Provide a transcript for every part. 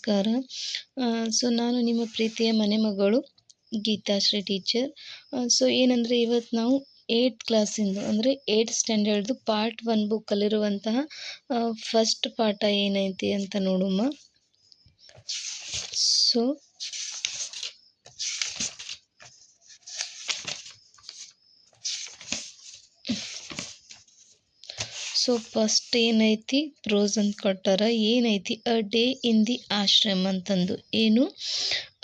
ನಮಸ್ಕಾರ. ನಾನು ನಿಮ್ಮ ಪ್ರೀತಿಯ ಮನೆ ಮಗಳು ಗೀತಾಶ್ರೀ ಟೀಚರ್. ಏನಂದರೆ ಇವತ್ತು ನಾವು 8th ಕ್ಲಾಸಿಂದು ಅಂದರೆ 8th ಸ್ಟ್ಯಾಂಡರ್ಡ್ದು ಪಾರ್ಟ್ 1 ಬುಕ್ಕಲ್ಲಿರುವಂತಹ ಫಸ್ಟ್ ಪಾಠ ಏನೈತಿ ಅಂತ ನೋಡುಮ್ಮ. ಫಸ್ಟ್ ಏನೈತಿ ಪ್ರೋಸ್ ಅಂತ ಕೊಟ್ಟಾರ. ಏನೈತಿ a day in the ashram ಅಂತಂದು. ಏನು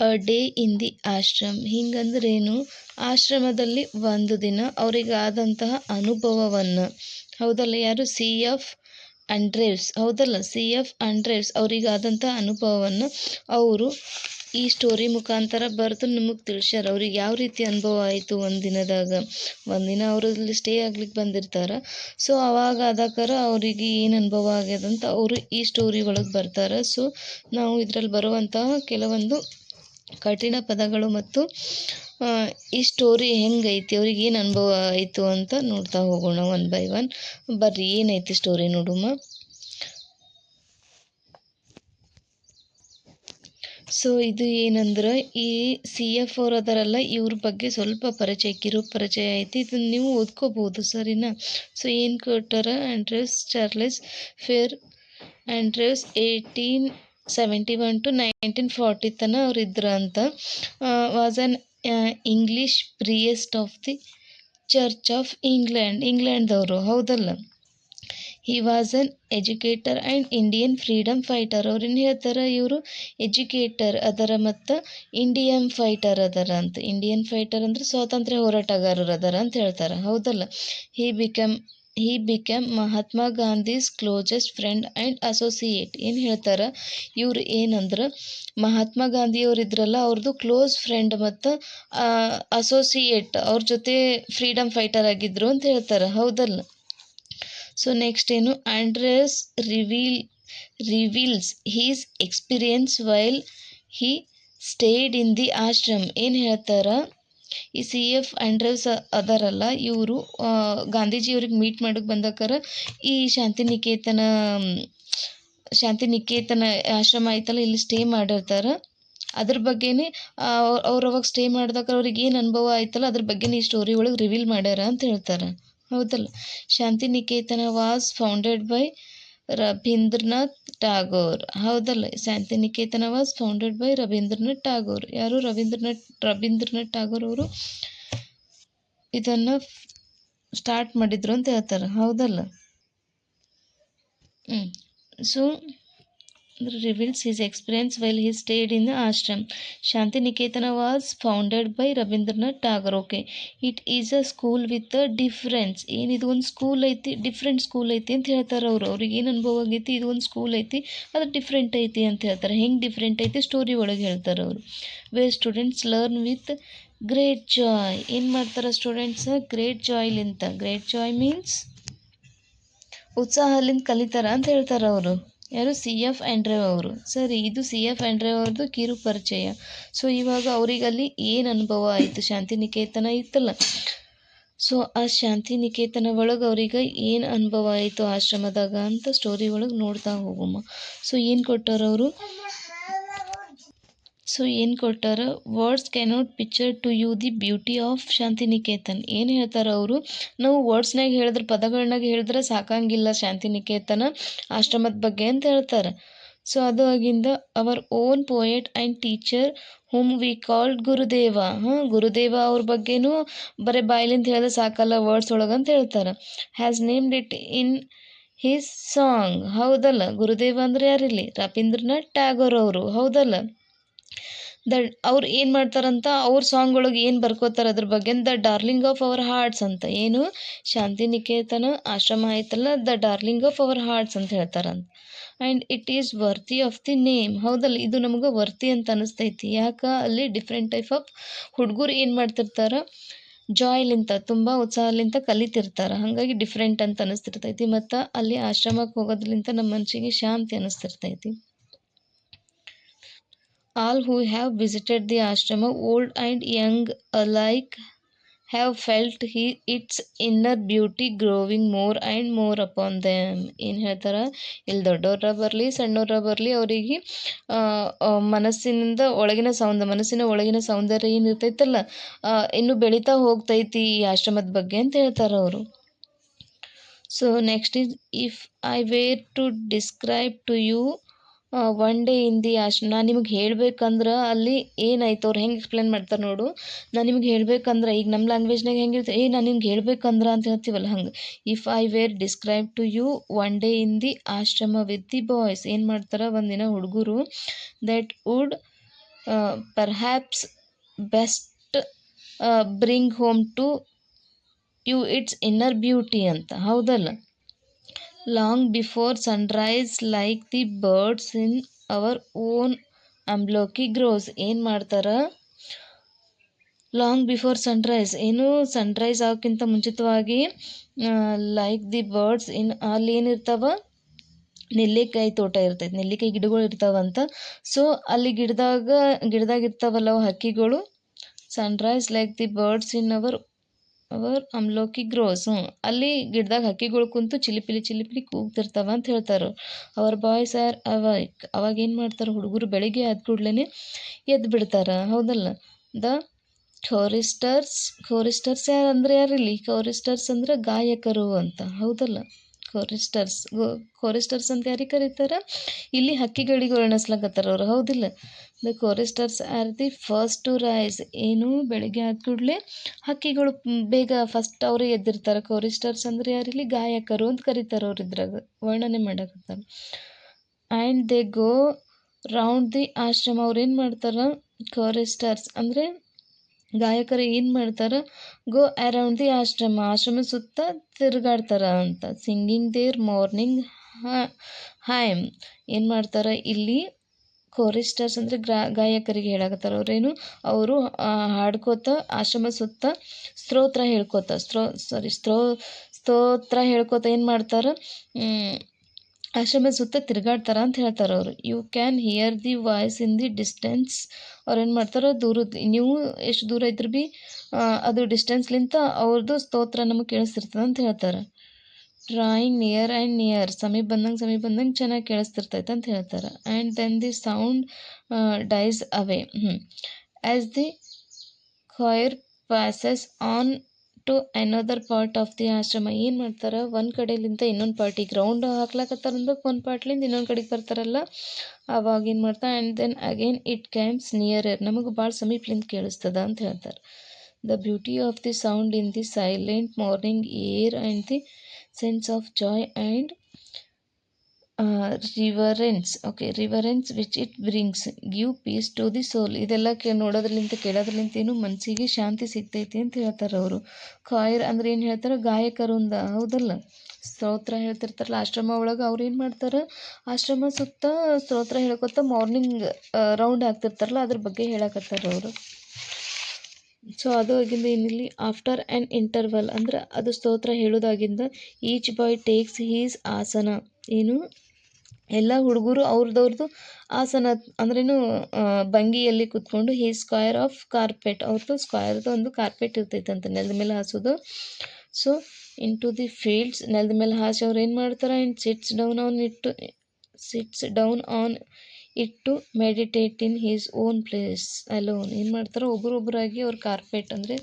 a day in the ashram ಹಿಂಗಂದ್ರೇನು? ಆಶ್ರಮದಲ್ಲಿ ಒಂದು ದಿನ ಅವರಿಗಾದಂತಹ ಅನುಭವವನ್ನು, ಹೌದಲ್ಲ, ಯಾರು C.F. ಆಂಡ್ರೆವ್ಸ್, ಹೌದಲ್ಲ, C.F. ಆಂಡ್ರೆವ್ಸ್ ಅವರಿಗಾದಂತಹ ಅನುಭವವನ್ನು ಅವರು ಈ ಸ್ಟೋರಿ ಮುಖಾಂತರ ಬರೆದು ನಿಮಗೆ ತಿಳಿಸ್ಯಾರ. ಅವ್ರಿಗೆ ಯಾವ ರೀತಿ ಅನುಭವ ಆಯಿತು ಒಂದಿನ ಅವರಲ್ಲಿ ಸ್ಟೇ ಆಗ್ಲಿಕ್ಕೆ ಬಂದಿರ್ತಾರೆ. ಅವಾಗ ಆದಾಕರ ಅವರಿಗೆ ಏನು ಅನುಭವ ಆಗ್ಯದಂತ ಅವರು ಈ ಸ್ಟೋರಿ ಒಳಗೆ ಬರ್ತಾರೆ. ನಾವು ಇದರಲ್ಲಿ ಬರುವಂತಹ ಕೆಲವೊಂದು ಕಠಿಣ ಪದಗಳು ಮತ್ತು ಈ ಸ್ಟೋರಿ ಹೆಂಗೈತಿ, ಅವ್ರಿಗೆ ಏನು ಅನುಭವ ಆಯಿತು ಅಂತ ನೋಡ್ತಾ ಹೋಗೋಣ ಒನ್ ಬೈ ಒನ್. ಬರ್ರಿ ಏನೈತಿ ಸ್ಟೋರಿ ನೋಡುಮ್ಮ. ಇದು ಏನಂದ್ರೆ ಈ C.F. ಅವ್ರು ಅದರಲ್ಲ, ಇವ್ರ ಬಗ್ಗೆ ಸ್ವಲ್ಪ ಪರಿಚಯ ಐತಿ. ಇದನ್ನು ನೀವು ಓದ್ಕೋಬಹುದು, ಸರಿನಾ? ಏನು ಕೊಟ್ಟಾರ? Andrews Charles Freer Andrews 1871 to 1940 ತನ ಅವ್ರು ಇದ್ರ ಅಂತ. Was an English priest of the Church of ಇಂಗ್ಲೆಂಡ್ದವರು, ಹೌದಲ್ಲ. He was an educator and Indian freedom fighter. ಅವ್ರೇನು ಹೇಳ್ತಾರೆ? ಇವರು ಎಜುಕೇಟರ್ ಅದರ ಮತ್ತು ಇಂಡಿಯನ್ ಫೈಟರ್ ಅದರ ಅಂತ. ಇಂಡಿಯನ್ ಫೈಟರ್ ಅಂದರೆ ಸ್ವಾತಂತ್ರ್ಯ ಹೋರಾಟಗಾರರು ಅದರ ಅಂತ ಹೇಳ್ತಾರೆ, ಹೌದಲ್ಲ. He become Mahatma Gandhi's closest friend and associate. ಏನು ಹೇಳ್ತಾರೆ ಇವ್ರು? ಏನಂದ್ರೆ ಮಹಾತ್ಮ ಗಾಂಧಿಯವ್ರು ಇದ್ರಲ್ಲ, ಅವ್ರದ್ದು ಕ್ಲೋಸ್ ಫ್ರೆಂಡ್ ಮತ್ತು ಅಸೋಸಿಯೇಟ್, ಅವ್ರ ಜೊತೆ ಫ್ರೀಡಮ್ ಫೈಟರ್ ಆಗಿದ್ರು ಅಂತ ಹೇಳ್ತಾರೆ, ಹೌದಲ್ಲ. ನೆಕ್ಸ್ಟ್ ಏನು? Andrews reveals his experience while he stayed in the ashram. ಏನು ಹೇಳ್ತಾರ? ಈ C.F. ಆಂಡ್ರೆವ್ಸ್ ಅದರಲ್ಲ, ಇವರು ಗಾಂಧೀಜಿಯವ್ರಿಗೆ ಮೀಟ್ ಮಾಡಕ್ಕೆ ಬಂದಕ್ಕಾರ ಈ ಶಾಂತಿನಿಕೇತನ ಆಶ್ರಮ ಐತಲ್ಲ, ಇಲ್ಲಿ ಸ್ಟೇ ಮಾಡಿರ್ತಾರೆ. ಅದ್ರ ಬಗ್ಗೆನೇ ಅವ್ರು ಅವಾಗ ಸ್ಟೇ ಮಾಡಿದಾಗ ಅವ್ರಿಗೆ ಏನು ಅನುಭವ ಆಯ್ತಲ್ಲ ಅದ್ರ ಬಗ್ಗೆನೇ ಈ ಸ್ಟೋರಿ ಒಳಗೆ ರಿವೀಲ್ ಮಾಡ್ಯಾರ ಅಂತ ಹೇಳ್ತಾರೆ, ಹೌದಲ್ಲ. Shantiniketan was founded by Rabindranath Tagore, ಹೌದಲ್ಲ. Shantiniketan was founded by Rabindranath Tagore. ಯಾರು? ರವೀಂದ್ರನಾಥ್ ಟಾಗೋರ್ ಅವರು ಇದನ್ನು ಸ್ಟಾರ್ಟ್ ಮಾಡಿದ್ರು ಅಂತ ಹೇಳ್ತಾರೆ, ಹೌದಲ್ಲ. reveals his experience while he stayed in the ashram. Shantiniketana was founded by Rabindranath Tagore. Okay, it is a school with a difference. ಏನಿದು ಒಂದು ಸ್ಕೂಲ್ ಐತಿ, ಡಿಫ್ರೆಂಟ್ ಸ್ಕೂಲ್ ಐತಿ ಅಂತ ಹೇಳ್ತಾರೆ ಅವರು. ಅವ್ರಿಗೆ ಏನು ಅನುಭವ ಆಗೈತಿ? ಇದು ಒಂದು ಸ್ಕೂಲ್ ಐತಿ, ಅದು ಡಿಫ್ರೆಂಟ್ ಐತಿ ಅಂತ ಹೇಳ್ತಾರೆ. ಹೆಂಗೆ ಡಿಫ್ರೆಂಟ್ ಐತಿ? ಸ್ಟೋರಿ ಒಳಗೆ ಹೇಳ್ತಾರೆ ಅವರು. Where students learn with great joy. ಏನು ಮಾಡ್ತಾರೆ ಸ್ಟೂಡೆಂಟ್ಸ್? ಗ್ರೇಟ್ ಜಾಯ್ಲಿಂತ. ಗ್ರೇಟ್ ಜಾಯ್ ಮೀನ್ಸ್ ಉತ್ಸಾಹಲಿಂದ ಕಲಿತಾರ ಅಂತ ಹೇಳ್ತಾರೆ ಅವರು. ಯಾರು? C.F. ಆಂಡ್ರೆವ್ ಅವರು. ಸರಿ, ಇದು C.F. ಆಂಡ್ರೆವ್ ಅವ್ರದ್ದು ಕಿರು ಪರಿಚಯ. ಇವಾಗ ಅವರಿಗಲ್ಲಿ ಏನು ಅನುಭವ ಆಯಿತು? ಶಾಂತಿನಿಕೇತನ ಇತ್ತಲ್ಲ, ಆ ಶಾಂತಿನಿಕೇತನ ಒಳಗೆ ಅವ್ರಿಗೆ ಏನು ಅನುಭವ ಆಯಿತು ಆಶ್ರಮದಾಗ ಅಂತ ಸ್ಟೋರಿ ಒಳಗೆ ನೋಡ್ತಾ ಹೋಗಮ್ಮ. ಏನು ಕೊಟ್ಟಾರ ಅವರು? Words cannot picture to you the beauty of Shantiniketan. ಏನು ಹೇಳ್ತಾರೆ ಅವರು? ನಾವು ವರ್ಡ್ಸ್ನಾಗ ಹೇಳಿದ್ರೆ, ಪದಗಳನ್ನಾಗ ಹೇಳಿದ್ರೆ ಸಾಕಂಗಿಲ್ಲ ಶಾಂತಿನಿಕೇತನ ಆಶ್ರಮದ ಬಗ್ಗೆ ಅಂತ ಹೇಳ್ತಾರೆ. ಅದು ಆಗಿಂದ our own poet and teacher hmm we called ಗುರುದೇವ. ಗುರುದೇವ ಅವ್ರ ಬಗ್ಗೆನೂ ಬರೀ ಬಾಯ್ಲಿಂದ ಹೇಳಿದ್ರೆ ಸಾಕಲ್ಲ, ವರ್ಡ್ಸ್ ಒಳಗಂತ ಹೇಳ್ತಾರೆ. Has named it in his song, ಹೌದಲ್ಲ. ಗುರುದೇವ ಅಂದರೆ ಯಾರಿಲ್ಲಿ? ರವೀಂದ್ರನಾಥ್ ಟಾಗೋರ್ ಅವರು, ಹೌದಲ್ಲ. ಅವ್ರು ಏನು ಮಾಡ್ತಾರಂತ ಅವ್ರ ಸಾಂಗ್ ಒಳಗೆ ಏನು ಬರ್ಕೋತಾರೆ ಅದ್ರ ಬಗ್ಗೆ? The darling of our hearts ಅಂತ. ಏನು? ಶಾಂತಿನಿಕೇತನ ಆಶ್ರಮ ಆಯ್ತಲ್ಲ, the darling of our hearts ಅಂತ ಹೇಳ್ತಾರಂತ. And it is worthy of the name, ಹೌದಲ್ಲ. ಇದು ನಮಗೆ ವರ್ತಿ ಅಂತ ಅನಿಸ್ತೈತಿ. ಯಾಕೆ? ಅಲ್ಲಿ ಡಿಫ್ರೆಂಟ್ ಟೈಪ್ ಆಫ್ ಹುಡುಗರು ಏನು ಮಾಡ್ತಿರ್ತಾರೆ? ಜಾಯ್ಲಿಂತ, ತುಂಬ ಉತ್ಸಾಹಲಿಂತ ಕಲಿತಿರ್ತಾರೆ, ಹಾಗಾಗಿ ಡಿಫ್ರೆಂಟ್ ಅಂತ ಅನಿಸ್ತಿರ್ತೈತಿ. ಮತ್ತು ಅಲ್ಲಿ ಆಶ್ರಮಕ್ಕೆ ಹೋಗೋದ್ಲಿಂತ ನಮ್ಮ ಮನಸ್ಸಿಗೆ ಶಾಂತಿ ಅನಿಸ್ತಿರ್ತೈತಿ. All who have visited the ashrama, old and young alike, have felt its inner beauty growing more and more upon them. ಏನು ಹೇಳ್ತಾರೆ, ಇಲ್ಲಿ ದೊಡ್ಡವ್ರ ಬರಲಿ ಸಣ್ಣವ್ರ ಬರಲಿ ಅವರಿಗೆ ಮನಸ್ಸಿನ ಒಳಗಿನ ಸೌಂದರ್ಯ ಏನು ಇರ್ತೈತಲ್ಲ, ಇನ್ನು ಬೆಳೀತಾ ಹೋಗ್ತೈತಿ ಈ ಆಶ್ರಮದ ಬಗ್ಗೆ ಅಂತ ಹೇಳ್ತಾರೆ ಅವರು. So next is, if I were to describe to you one day in the ashram. ನಾನು ನಿಮಗೆ ಹೇಳ್ಬೇಕಂದ್ರೆ ಅಲ್ಲಿ ಏನಾಯ್ತು ಅವ್ರು ಹೆಂಗೆ ಎಕ್ಸ್ಪ್ಲೇನ್ ಮಾಡ್ತಾರೆ ನೋಡು. ನಾನು ನಿಮ್ಗೆ ಹೇಳ್ಬೇಕಂದ್ರೆ ಈಗ ನಮ್ಮ ಲ್ಯಾಂಗ್ವೇಜ್ನಾಗ ಹೆಂಗಿರ್ತದೆ, ನಾನು ನಿಮ್ಗೆ ಹೇಳ್ಬೇಕಂದ್ರೆ ಅಂತ ಹೇಳ್ತೀವಲ್ಲ ಹಂಗೆ. If I were describe to you one day in the ashram with the boys, ಏನು ಮಾಡ್ತಾರೆ ಒಂದಿನ ಹುಡುಗರು, that would perhaps best bring home to you its inner beauty ಅಂತ, ಹೌದಲ್ಲ. Long before sunrise like the birds in our own amlaki groves. ಏನು ಮಾಡ್ತಾರೆ, long before sunrise, ಏನು sunrise ಆಗೋಕ್ಕಿಂತ ಮುಂಚಿತವಾಗಿ ಲೈಕ್ ದಿ ಬರ್ಡ್ಸ್ ಇನ್, ಅಲ್ಲಿ ಏನಿರ್ತಾವ, ನೆಲ್ಲಿಕಾಯಿ ತೋಟ ಇರ್ತೈತೆ, ನೆಲ್ಲಿಕಾಯಿ ಗಿಡಗಳು ಇರ್ತಾವಂತ. ಸೊ ಅಲ್ಲಿ ಗಿಡದಾಗ ಇರ್ತಾವಲ್ಲ ಅವು ಹಕ್ಕಿಗಳು, sunrise like the birds in our amlaki groves. ಅಲ್ಲಿ ಗಿಡದಾಗ ಹಕ್ಕಿಗಳು ಕುಂತು ಚಿಲಿಪಿಲಿ ಕೂಗ್ತಿರ್ತಾವ ಅಂತ ಹೇಳ್ತಾರೆ. ಅವರ್ ಬಾಯ್ಸ್ ಆರ್ ಅವೈಕ್, ಅವಾಗ ಏನು ಮಾಡ್ತಾರೆ ಹುಡುಗರು ಬೆಳಿಗ್ಗೆ ಆದ ಕೂಡ್ಲೇ ಎದ್ದು ಬಿಡ್ತಾರೆ, ಹೌದಲ್ಲ. ದ ಕೋರಿಸ್ಟರ್ಸ್ ಯಾರಂದ್ರೆ ಯಾರಿಲ್ಲಿ, ಕೋರಿಸ್ಟರ್ಸ್ ಅಂದ್ರೆ ಗಾಯಕರು ಅಂತ, ಹೌದಲ್ಲ. ಕೋರಿಸ್ಟರ್ಸ್ ಅಂತ ಯಾರಿಗೆ ಕರೀತಾರೆ, ಇಲ್ಲಿ ಹಕ್ಕಿಗಳಿಗೆ ವರ್ಣಿಸ್ಲಕತ್ತಾರ ಅವರು, ಹೌದಿಲ್ಲ. The choristers are the first to rise, ಏನು ಬೆಳಿಗ್ಗೆ ಆದ ಕೂಡಲೇ ಹಕ್ಕಿಗಳು ಬೇಗ ಫಸ್ಟ್ ಅವರೇ ಎದ್ದಿರ್ತಾರೆ. ಕೋರಿಸ್ಟರ್ಸ್ ಅಂದ್ರೆ ಯಾರಿಲ್ಲಿ, ಗಾಯಕರು ಅಂತ ಕರೀತಾರೆ ಅವ್ರು, ಇದ್ರಾಗ ವರ್ಣನೆ ಮಾಡಕತ್ತಾರೆ. And they go round the ashram, ಅವ್ರು ಏನು ಮಾಡ್ತಾರೆ, ಕೋರಿಸ್ಟರ್ಸ್ ಅಂದರೆ ಗಾಯಕರು ಏನು ಮಾಡ್ತಾರೆ, ಗೋ ಅರೌಂಡ್ ದಿ ಆಶ್ರಮ ಸುತ್ತ ತಿರುಗಾಡ್ತಾರ ಅಂತ. ಸಿಂಗಿಂಗ್ ದೇರ್ ಮಾರ್ನಿಂಗ್ ಹೈಮ್, ಏನು ಮಾಡ್ತಾರೆ ಇಲ್ಲಿ ಕೋರಿಸ್ಟರ್ಸ್ ಅಂದರೆ ಗಾಯಕರಿಗೆ ಹೇಳಕತ್ತಾರ. ಅವರು ಹಾಡ್ಕೋತ ಆಶ್ರಮ ಸುತ್ತ ಸ್ತೋತ್ರ ಹೇಳ್ಕೋತ ಏನು ಮಾಡ್ತಾರೆ, ಆಶ್ರಮ ಸುತ್ತ ತಿರುಗಾಡ್ತಾರ ಅಂತ ಹೇಳ್ತಾರೆ ಅವರು. You can hear the voice in the distance, ಅವ್ರು ಏನು ಮಾಡ್ತಾರೆ, ನೀವು ಎಷ್ಟು ದೂರ ಇದ್ರೂ ಭೀ ಅದು ಡಿಸ್ಟೆನ್ಸ್ಲಿಂತ ಅವ್ರದ್ದು ಸ್ತೋತ್ರ ನಮಗೆ ಕೇಳಿಸ್ತಿರ್ತದೆ ಅಂತ ಹೇಳ್ತಾರೆ. ಡ್ರಾಯಿಂಗ್ ನಿಯರ್ ಆ್ಯಂಡ್ ನಿಯರ್, ಸಮೀಪ ಬಂದಂಗೆ ಚೆನ್ನಾಗಿ ಕೇಳಿಸ್ತಿರ್ತೈತೆ ಅಂತ ಹೇಳ್ತಾರೆ. And then the sound dies away. As the choir passes on to another part of the ashram, ಏನು ಮಾಡ್ತಾರೆ, ಒಂದು ಕಡೆಲಿಂದ ಇನ್ನೊಂದು ಪಾರ್ಟಿಗೆ ರೌಂಡ್ ಹಾಕ್ಲಾಕತ್ತಾರ ಅಂದ್ರೆ ಒಂದು ಪಾರ್ಟ್ಲಿಂದ ಇನ್ನೊಂದು ಕಡೆಗೆ ಬರ್ತಾರಲ್ಲ, ಅವಾಗ ಏನು ಮಾಡ್ತಾರೆ, and then again it comes nearer, ನಮಗೆ ಭಾಳ ಸಮೀಪಲಿಂದ ಕೇಳಿಸ್ತದ ಅಂತ ಹೇಳ್ತಾರೆ. The beauty of the sound in the silent morning air and the sense of joy and reverence which it brings give peace to the soul. ಇದೆಲ್ಲ ಕೇಳೋದ್ರಲಿಂತ ಏನು ಮನಸ್ಸಿಗೆ ಶಾಂತಿ ಸಿಗ್ತೈತಿ ಅಂತ ಹೇಳ್ತಾರೆ ಅವರು. ಖಾಯರ್ ಅಂದ್ರೆ ಏನು ಹೇಳ್ತಾರೆ, ಗಾಯಕರು ಅಂದ, ಹೌದಲ್ಲ. ಸ್ತೋತ್ರ ಹೇಳ್ತಿರ್ತಾರಲ್ಲ ಆಶ್ರಮ ಒಳಗೆ, ಅವ್ರು ಏನು ಮಾಡ್ತಾರೆ, ಆಶ್ರಮ ಸುತ್ತ ಸ್ತೋತ್ರ ಹೇಳ್ಕೊತ ಮಾರ್ನಿಂಗ್ ರೌಂಡ್ ಹಾಕ್ತಿರ್ತಾರಲ್ಲ ಅದ್ರ ಬಗ್ಗೆ ಹೇಳಕತ್ತಾರ ಅವರು. ಸೊ ಅದು ಆಗಿಂದ ಏನಿಲ್ಲಿ, ಆಫ್ಟರ್ ಆ್ಯನ್ ಇಂಟರ್ವಲ್ ಅಂದ್ರೆ ಅದು ಸ್ತೋತ್ರ ಹೇಳೋದಾಗಿಂದ, ಈಚ್ ಬಾಯ್ ಟೇಕ್ಸ್ ಹೀಸ್ ಆಸನ, ಏನು ಎಲ್ಲ ಹುಡುಗರು ಅವ್ರದ್ದು ಆಸನ ಅಂದ್ರೇನು ಭಂಗಿಯಲ್ಲಿ ಕೂತ್ಕೊಂಡು, ಹೀ ಸ್ಕ್ವಯರ್ ಆಫ್ ಕಾರ್ಪೆಟ್, ಅವ್ರದ್ದು ಸ್ಕ್ವಯರ್ದು ಒಂದು ಕಾರ್ಪೆಟ್ ಇರ್ತೈತೆ ಅಂತ ನೆಲದ ಮೇಲೆ ಹಾಸೋದು. So into the fields, ನೆಲದ ಮೇಲೆ ಹಾಸಿ ಅವ್ರು ಏನು ಮಾಡ್ತಾರೆ, and sits down on it to meditate in his own place alone. ಏನು ಮಾಡ್ತಾರೆ, ಒಬ್ಬರೊಬ್ಬರಾಗಿ ಅವ್ರ ಕಾರ್ಪೆಟ್ ಅಂದರೆ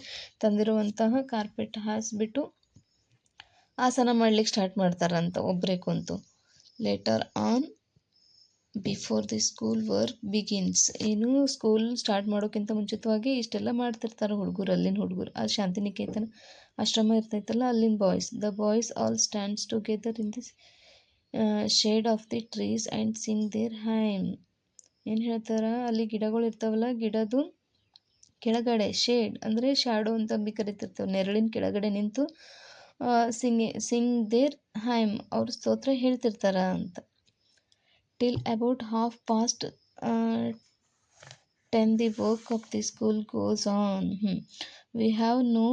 ತಂದಿರುವಂತಹ ಕಾರ್ಪೆಟ್ ಹಾಸಿಬಿಟ್ಟು ಆಸನ ಮಾಡ್ಲಿಕ್ಕೆ ಸ್ಟಾರ್ಟ್ ಮಾಡ್ತಾರಂತ ಒಬ್ಬರೇ ಕುಂತು. Later on before the school work begins, ಏನು ಸ್ಕೂಲ್ ಸ್ಟಾರ್ಟ್ ಮಾಡೋಕ್ಕಿಂತ ಮುಂಚಿತವಾಗಿ ಇಷ್ಟೆಲ್ಲ ಮಾಡ್ತಿರ್ತಾರೆ ಹುಡುಗರು, ಅಲ್ಲಿನ ಹುಡುಗರು. ಅದು ಶಾಂತಿನಿಕೇತನ ಆಶ್ರಮ ಇರ್ತೈತಲ್ಲ ಅಲ್ಲಿನ boys. The boys all stands together in this shade of the trees and sing their hymn. ಏನು ಹೇಳ್ತಾರೆ, ಅಲ್ಲಿ ಗಿಡಗಳು ಇರ್ತಾವಲ್ಲ, ಗಿಡದು ಕೆಳಗಡೆ ಶೇಡ್ ಅಂದರೆ ಶ್ಯಾಡೋ ಅಂತ ಬಿ ಕರಿತಿರ್ತೇವೆ, ನೆರಳಿನ ಕೆಳಗಡೆ ನಿಂತು ಸಿಂಗ್ ದೇರ್ ಹೈಮ್, ಅವ್ರ ಸ್ತೋತ್ರ ಹೇಳ್ತಿರ್ತಾರ ಅಂತ. Till about 10:30 the work of the school goes on. We have no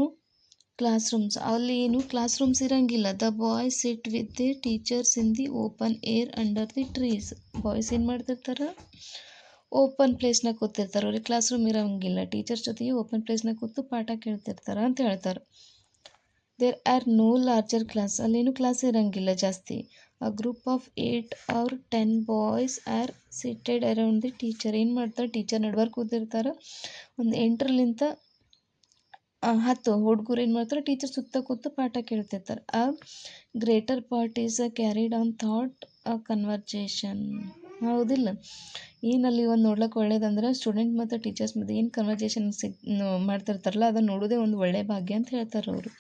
classrooms, ಅಲ್ಲಿ ಏನು ಕ್ಲಾಸ್ ರೂಮ್ಸ್ ಇರಂಗಿಲ್ಲ. The boys sit with the teachers in the open air under the trees. Boys ಏನು ಮಾಡ್ತಿರ್ತಾರೆ, open ಪ್ಲೇಸ್ನಾಗ ಕೂತಿರ್ತಾರೆ, ಅವ್ರಿಗೆ classroom ಇರೋಂಗಿಲ್ಲ, teachers ಜೊತೆಗೆ ಓಪನ್ ಪ್ಲೇಸ್ನಾಗ ಕೂತು ಪಾಠ ಕೇಳ್ತಿರ್ತಾರೆ ಅಂತ ಹೇಳ್ತಾರೆ. There are no larger class, ಅಲ್ಲೇನು ಕ್ಲಾಸ್ ಇರೋಂಗಿಲ್ಲ ಜಾಸ್ತಿ. A group of 8 or 10 boys are seated around the teacher. ಏನು ಮಾಡ್ತಾರೆ, ಟೀಚರ್ ನಡ್ಬರ್ಕ್ ಕೂತಿರ್ತಾರೆ. ಒಂದು 8ರಿಂದ 10 ಹುಡುಗರು ಏನು ಮಾಡ್ತಾರೆ, ಟೀಚರ್ ಸುತ್ತ ಕೂತು ಪಾಠ ಕೇಳ್ತಿರ್ತಾರೆ. A greater part is carried on through a conversation. ಹೌದಿಲ್ಲ, ಏನಲ್ಲಿ ಒಂದು ನೋಡ್ಲಿಕ್ಕೆ ಒಳ್ಳೇದಂದ್ರೆ ಸ್ಟೂಡೆಂಟ್ ಮತ್ತು ಟೀಚರ್ಸ್ ಮಧ್ಯೆ ಏನು ಕನ್ವರ್ಜೇಷನ್ ಮಾಡ್ತಿರ್ತಾರಲ್ಲ ಅದನ್ನು ನೋಡೋದೇ ಒಂದು ಒಳ್ಳೆಯ ಭಾಗ್ಯ ಅಂತ ಹೇಳ್ತಾರೆ ಅವರು.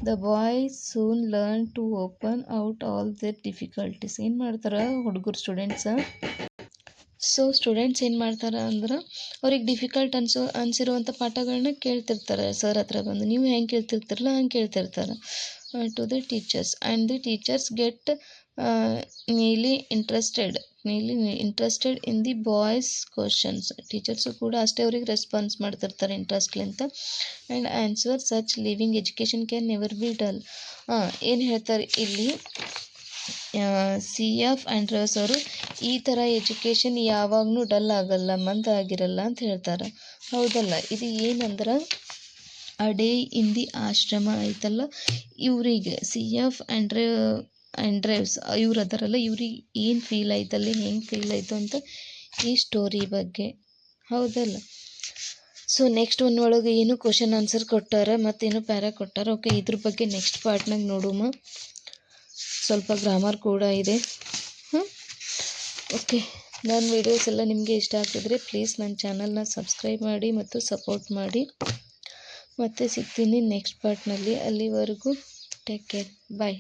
The boys soon learn to open out all their difficulties. ಏನು ಮಾಡ್ತಾರೆ ಹುಡುಗರು ಸ್ಟೂಡೆಂಟ್ಸ್, ಸೊ ಸ್ಟೂಡೆಂಟ್ಸ್ ಏನು ಮಾಡ್ತಾರೆ ಅಂದ್ರೆ ಅವ್ರಿಗೆ ಡಿಫಿಕಲ್ಟ್ ಅನಿಸಿರುವಂಥ ಪಾಠಗಳನ್ನ ಕೇಳ್ತಿರ್ತಾರೆ ಸರ್ ಹತ್ರ ಬಂದು. ನೀವು ಹೆಂಗೆ ಕೇಳ್ತಿರ್ತಾರಲ್ಲ ಹಂಗೆ ಕೇಳ್ತಿರ್ತಾರೆ to the teachers. And the teachers get keenly interested in the boys questions. Teachers ಕೂಡ ಅಷ್ಟೇ ಅವ್ರಿಗೆ ರೆಸ್ಪಾನ್ಸ್ ಮಾಡ್ತಿರ್ತಾರೆ ಇಂಟ್ರೆಸ್ಟ್ಲಿಂತ. And answer such living education can never be dull. ಏನು ಹೇಳ್ತಾರೆ ಇಲ್ಲಿ C.F. ಆಂಡ್ರೂಸ್ ಅವರು, ಈ ಥರ ಎಜುಕೇಷನ್ ಯಾವಾಗಲೂ ಡಲ್ ಆಗಲ್ಲ, ಮಂದಾಗಿರಲ್ಲ ಅಂತ ಹೇಳ್ತಾರೆ. ಹೌದಲ್ಲ, ಇದು ಏನಂದ್ರೆ ಅ ಡೇ ಇನ್ ದಿ ಆಶ್ರಮ ಐತಲ್ಲ, ಇವರಿಗೆ C.F. ಆಂಡ್ರೂಸ್ ಇವ್ರು ಅದಾರಲ್ಲ, ಇವ್ರಿಗೆ ಏನು ಫೀಲ್ ಆಯ್ತಲ್ಲಿ, ಹೆಂಗೆ ಫೀಲ್ ಆಯಿತು ಅಂತ ಈ ಸ್ಟೋರಿ ಬಗ್ಗೆ. ಹೌದಲ್ಲ, ಸೊ ನೆಕ್ಸ್ಟ್ ಒಳಗೆ ಏನು ಕ್ವಶನ್ ಆನ್ಸರ್ ಕೊಟ್ಟಾರ, ಮತ್ತೇನು ಪ್ಯಾರಾ ಕೊಟ್ಟಾರ. ಓಕೆ, ಇದ್ರ ಬಗ್ಗೆ ನೆಕ್ಸ್ಟ್ ಪಾರ್ಟ್ನಾಗ ನೋಡುಮ. ಸ್ವಲ್ಪ ಗ್ರಾಮರ್ ಕೂಡ ಇದೆ. ಓಕೆ, ನನ್ನ ವೀಡಿಯೋಸ್ ಎಲ್ಲ ನಿಮಗೆ ಇಷ್ಟ ಆಗ್ತಿದ್ರೆ ಪ್ಲೀಸ್ ನನ್ನ ಚಾನಲ್ನ ಸಬ್ಸ್ಕ್ರೈಬ್ ಮಾಡಿ ಮತ್ತು ಸಪೋರ್ಟ್ ಮಾಡಿ. ಮತ್ತೆ ಸಿಗ್ತೀನಿ ನೆಕ್ಸ್ಟ್ ಪಾರ್ಟ್ನಲ್ಲಿ. ಅಲ್ಲಿವರೆಗೂ ಟೇಕ್ ಕೇರ್, ಬಾಯ್.